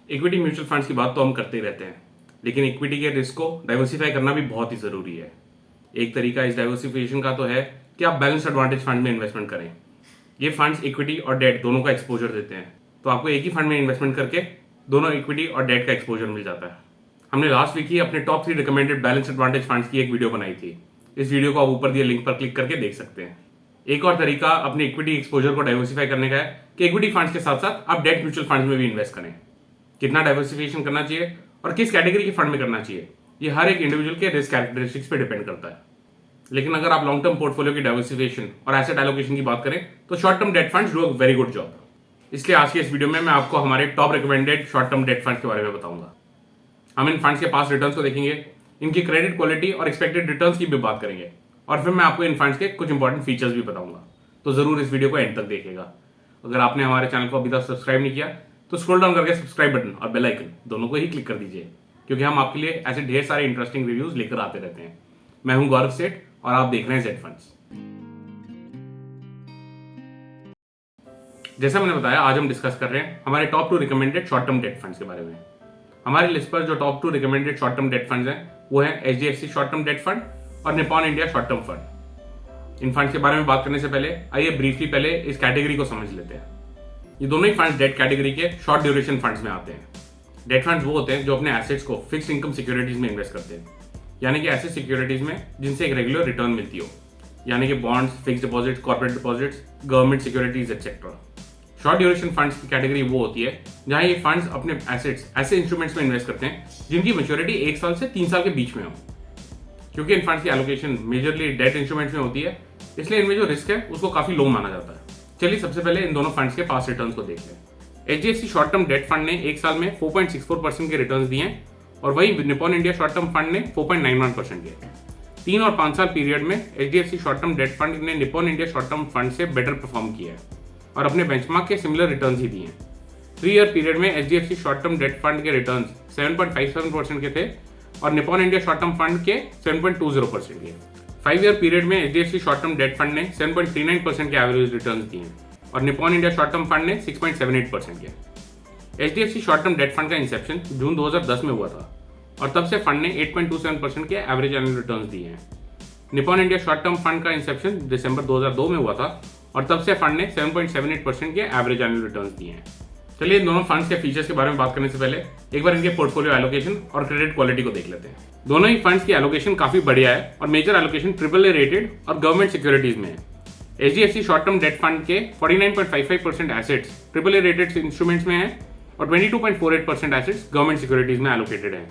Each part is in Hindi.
इक्विटी म्यूचुअल फंड्स की बात तो हम करते ही रहते हैं, लेकिन इक्विटी के रिस्क को डाइवर्सिफाई करना भी बहुत ही ज़रूरी है। एक तरीका इस डाइवर्सिफिकेशन का तो है कि आप बैलेंस एडवांटेज फंड में इन्वेस्टमेंट करें। ये फंड्स इक्विटी और डेट दोनों का एक्सपोजर देते हैं, तो आपको एक ही फंड में इन्वेस्टमेंट करके दोनों इक्विटी और डेट का एक्सपोजर मिल जाता है। हमने लास्ट वीक ही अपने top 3 recommended balance advantage funds की एक वीडियो बनाई थी। इस वीडियो को आप ऊपर दिए लिंक पर क्लिक करके देख सकते हैं। एक और तरीका अपने इक्विटी एक्सपोजर को डाइवर्सिफाई करने का है कि इक्विटी फंड्स के साथ साथ आप डेट म्यूचुअल फंड्स में भी इन्वेस्ट करें। कितना डाइवर्सिफिकेशन करना चाहिए और किस कैटेगरी के फंड में करना चाहिए, ये हर एक इंडिविजुअल के रिस्क कैरेक्टरिस्टिक्स पे डिपेंड करता है। लेकिन अगर आप लॉन्ग टर्म पोर्टफोलियो की डाइवर्सिफिकेशन और एसेट एलोकेशन की बात करें तो short term debt funds do a very good job. इसलिए आज के इस वीडियो में मैं आपको हमारे top recommended short term debt funds के बारे में बताऊंगा। हम इन फंड्स के पास रिटर्न्स को देखेंगे, इनकी क्रेडिट क्वालिटी और एक्सपेक्टेड रिटर्न्स की भी बात करेंगे, और फिर मैं आपको इन फंड्स के कुछ इंपॉर्टेंट फीचर्स भी बताऊंगा। तो जरूर इस वीडियो को एंड तक देखिएगा। अगर आपने हमारे चैनल को अभी तक सब्सक्राइब नहीं किया तो स्क्रॉल डाउन करके सब्सक्राइब बटन और बेल आइकन दोनों को ही क्लिक कर दीजिए, क्योंकि हम आपके लिए ऐसे ढेर सारे इंटरेस्टिंग रिव्यूज लेकर आते रहते हैं। मैं हूं गौरव सेठ और आप देख रहे हैं जेड फंड्स। जैसा मैंने बताया, आज हम डिस्कस कर रहे हैं हमारे top 2 recommended short term debt funds के बारे में। हमारी लिस्ट पर जो top 2 recommended short term debt funds हैं वो है HDFC short term debt fund और Nippon India short term fund. इन फंड्स के बारे में बात करने से पहले आइए ब्रीफली पहले इस कैटेगरी को समझ लेते हैं। ये दोनों ही फंड्स डेट कैटेगरी के शॉर्ट ड्यूरेशन फंड्स में आते हैं। डेट फंड्स वो होते हैं जो अपने एसेट्स को फिक्स्ड इनकम सिक्योरिटीज में इन्वेस्ट करते हैं, यानी कि ऐसे सिक्योरिटीज में जिनसे एक रेगुलर रिटर्न मिलती हो, यानी कि bonds, fixed deposits, corporate deposits, government securities etcetera. Short duration funds की कैटेगरी वो होती है जहां ये फंड्स अपने एसेट्स ऐसे इंस्ट्रूमेंट्स में इन्वेस्ट करते हैं जिनकी मैच्योरिटी 1 साल से 3 साल के बीच में हो। क्योंकि इन फंड्स की एलोकेशन मेजरली डेट इंस्ट्रूमेंट्स में होती है, इसलिए इनमें जो रिस्क है उसको काफी लो माना जाता है। चलिए सबसे पहले इन दोनों फंड्स के पास रिटर्न्स को देख लें। HDFC short term debt fund ने 1 साल में 4.64% के रिटर्न्स दिए हैं, और वहीं Nippon India short term fund ने 4.91% दिए। 3 और 5 साल पीरियड में HDFC short term debt fund ने Nippon India short term fund से बेटर परफॉर्म किया है और अपने बेंचमार्क के सिमिलर रिटर्न्स ही दिए हैं। 3 ईयर पीरियड में HDFC short term debt fund के रिटर्न्स 7.57% के थे और Nippon India short term fund के 7.20% के। 5 ईयर पीरियड में HDFC short term debt fund ने 7.39% के एवरेज रिटर्न्स दिए हैं और Nippon India short term fund ने 6.78% के। HDFC short term debt fund का इंसेप्शन जून 2010 में हुआ था और तब से फंड ने 8.27% के एवरेज एनुअल रिटर्न्स दिए हैं। Nippon India short term fund का इंसेप्शन दिसंबर 2002 में हुआ था और तब से फंड ने 7.78% के एवरेज एनुअल रिटर्न्स दिए हैं। चलिए इन दोनों फंड्स के फीचर्स के बारे में बात करने से पहले एक बार इनके पोर्टफोलियो एलोकेशन और क्रेडिट क्वालिटी को देख लेते हैं। दोनों ही फंड्स की एलोकेशन काफी बढ़िया है और मेजर एलोकेशन AAA रेटेड और गवर्नमेंट सिक्योरिटीज में है। HDFC short term debt fund के 49.55% एसेट्स AAA रेटेड इंस्ट्रूमेंट्स में है और 22.48% एसेट्स गवर्नमेंट सिक्योरिटीज में एलोकेटेड है।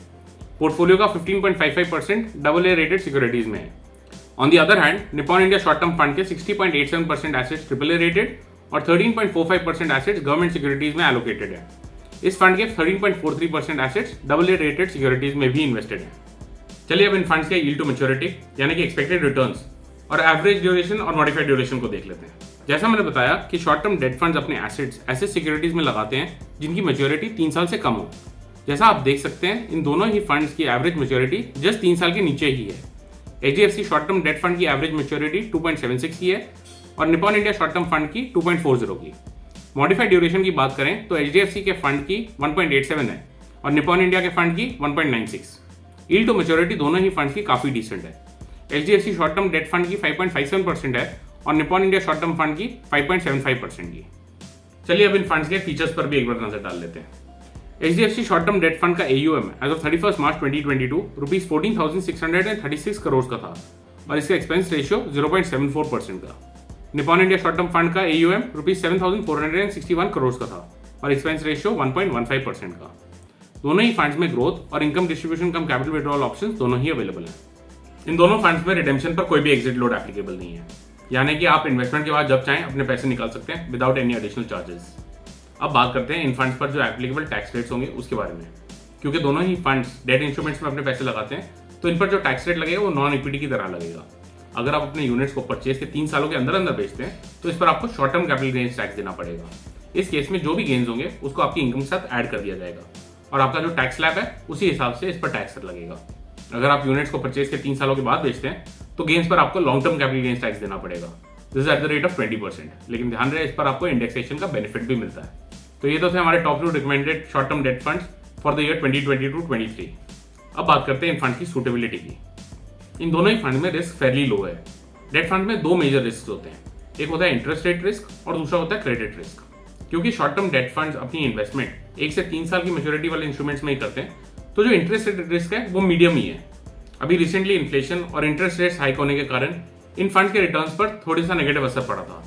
पोर्टफोलियो का 15.55% AA रेटेड सिक्योरिटीज में है। On the other hand Nippon India short term fund के 60.87% एसेट्स AAA रेटेड और 13.45% एसेट्स गवर्नमेंट सिक्योरिटीज में एलोकेटेड है। इस फंड के 13.43% एसेट्स AA रेटेड सिक्योरिटीज में भी इन्वेस्टेड है। चलिए अब इन फंड्स के यील्ड टू मैच्योरिटी यानी कि एक्सपेक्टेड रिटर्न्स और एवरेज ड्यूरेशन और मॉडिफाइड ड्यूरेशन को देख लेते हैं। जैसा मैंने बताया कि शॉर्ट टर्म डेट फंड्स अपने एसेट्स ऐसे सिक्योरिटीज में लगाते हैं जिनकी मैच्योरिटी 3 साल से कम हो। जैसा आप देख सकते हैं इन दोनों ही फंड्स की एवरेज मैच्योरिटी जस्ट 3 साल के नीचे ही है। HDFC short term debt fund की एवरेज मैच्योरिटी 2.76 की है और Nippon India short term fund की 2.40 की। मॉडिफाइड ड्यूरेशन की बात करें तो HDFC के फंड की 1.87 है और निप्पॉन इंडिया के फंड की 1.96। यील्ड टू मैच्योरिटी दोनों ही फंड्स की काफी डिसेंट है। HDFC short term debt fund की 5.57% है और Nippon India short term fund की 5.75% की। चलिए अब इन फंड्स के फीचर्स पर भी एक बार नजर डाल लेते हैं। HDFC short term debt fund का AUM as of 31 March 2022 rupees 14,636 crore का था और इसका एक्सपेंस रेशियो 0.74% का। Nippon India short term fund का AUM रुपीज 7,461 करोड़ का था और एक्सपेंस रेशियो 1.15% का। दोनों ही फंड्स में ग्रोथ और income distribution cum capital withdrawal options दोनों ही अवेलेबल हैं। इन दोनों फंड्स में रिडेम्पशन पर कोई भी एग्जिट लोड एप्लीकेबल नहीं है, यानी कि आप इन्वेस्टमेंट के बाद जब चाहें अपने पैसे निकाल सकते हैं विदाउट एनी एडिशनल चार्जेस। अब बात करते हैं इन फंड्स पर जो एप्लीकेबल टैक्स रेट्स होंगे उसके बारे में। क्योंकि दोनों ही फंड्स डेट इंस्ट्रूमेंट्स में अपने पैसे लगाते हैं तो इन पर जो टैक्स रेट लगेगा वो नॉन इक्विटी की तरह लगेगा। अगर आप अपने यूनिट्स को परचेज के 3 सालों के अंदर अंदर बेचते हैं तो इस पर आपको short term capital gains tax देना पड़ेगा। इस केस में जो भी गेन्स होंगे उसको आपकी इनकम के साथ ऐड कर दिया जाएगा और आपका जो टैक्स स्लैब है उसी हिसाब से इस पर टैक्स लगेगा। अगर आप यूनिट्स को परचेज के 3 सालों के बाद बेचते हैं तो गेन्स पर आपको long term capital gains tax देना पड़ेगा। This is at the rate of 20%, लेकिन ध्यान रहे इस पर आपको इंडेक्सेशन का बेनिफिट भी मिलता है। तो ये तो थे हमारे top 2 recommended short term debt funds for the year 2022-23। अब बात करते हैं इन फंड्स की सूटेबिलिटी की। इन दोनों ही फंड में रिस्क फेयरली लो है। डेट फंड में दो मेजर रिस्क होते हैं, एक होता है इंटरेस्ट रेट रिस्क और दूसरा होता है क्रेडिट रिस्क। क्योंकि शॉर्ट टर्म डेट फंड्स अपनी इन्वेस्टमेंट 1 से 3 साल की मैच्योरिटी वाले इंस्ट्रूमेंट्स में ही करते हैं, तो जो इंटरेस्ट रेट रिस्क है वो मीडियम ही है। अभी रिसेंटली इन्फ्लेशन और इंटरेस्ट रेट्स हाइक होने के कारण इन फंड्स के रिटर्न्स पर थोड़ी सा नेगेटिव असर पड़ा था।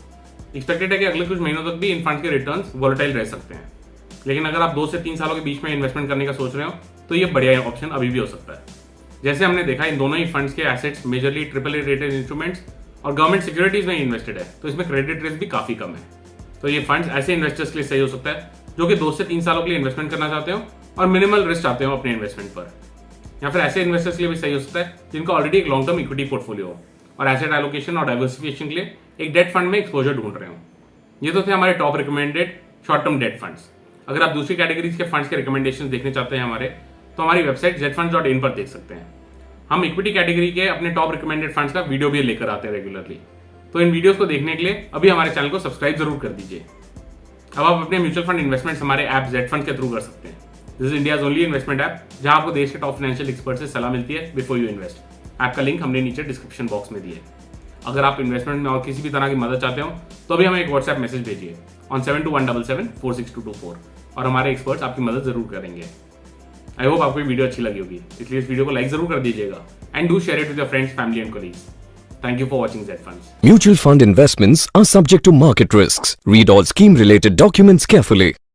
एक्सपेक्टेड है कि अगले कुछ महीनों तक भी इन फंड्स के रिटर्न्स वोलेटाइल रह सकते हैं, लेकिन अगर आप 2 से 3 सालों के बीच में इन्वेस्टमेंट करने का सोच रहे हो तो ये बढ़िया ऑप्शन अभी भी हो सकता है। जैसे हमने देखा इन दोनों ही फंड्स के assets majorly AAA rated instruments और गवर्नमेंट सिक्योरिटीज में इन्वेस्टेड है, तो इसमें क्रेडिट रिस्क भी काफी कम है। तो ये फंड्स ऐसे इन्वेस्टर्स के लिए सही हो सकता है जो कि 2 से 3 सालों के लिए इन्वेस्टमेंट करना चाहते हो और मिनिमल रिस्क चाहते हो अपने इन्वेस्टमेंट पर, या फिर ऐसे इन्वेस्टर्स के लिए भी सही हो सकता है जिनका ऑलरेडी एक लॉन्ग टर्म इक्विटी पोर्टफोलियो हो और एसेट एलोकेशन और डाइवर्सिफिकेशन के लिए एक डेट फंड में एक्सपोजर ढूंढ रहे हो। ये तो थे हमारे top recommended short term debt funds. अगर आप दूसरी कैटेगरीज के फंड्स के रिकमेंडेशन देखने चाहते हैं हमारे, तो हमारी वेबसाइट zfunds.in पर देख सकते हैं। हम इक्विटी कैटेगरी के अपने टॉप रिकमेंडेड फंड्स का वीडियो भी लेकर आते हैं रेगुलरली, तो इन वीडियोस को देखने के लिए अभी हमारे चैनल को सब्सक्राइब जरूर कर दीजिए। अब आप अपने म्यूचुअल फंड इन्वेस्टमेंट्स हमारे ऐप Z Funds के थ्रू कर सकते हैं। This is India's only investment app जहां आपको देश के टॉप फाइनेंशियल एक्सपर्ट से सलाह मिलती है बिफोर यू इन्वेस्ट। ऐप का लिंक हमने नीचे डिस्क्रिप्शन बॉक्स में दिया है। अगर आप इन्वेस्टमेंट में और किसी भी तरह की मदद चाहते हो तो अभी हमें एक व्हाट्सएप मैसेज भेजिए ऑन 7217746224 और हमारे एक्सपर्ट्स आपकी मदद जरूर करेंगे। आई होप आपको ये वीडियो अच्छी लगी होगी, इसलिए इस वीडियो को लाइक जरूर कर दीजिएगा and do share it with your friends, family and colleagues. Thank you for watching Z Funds. Mutual fund investments are subject to market risks. Read all scheme related documents carefully.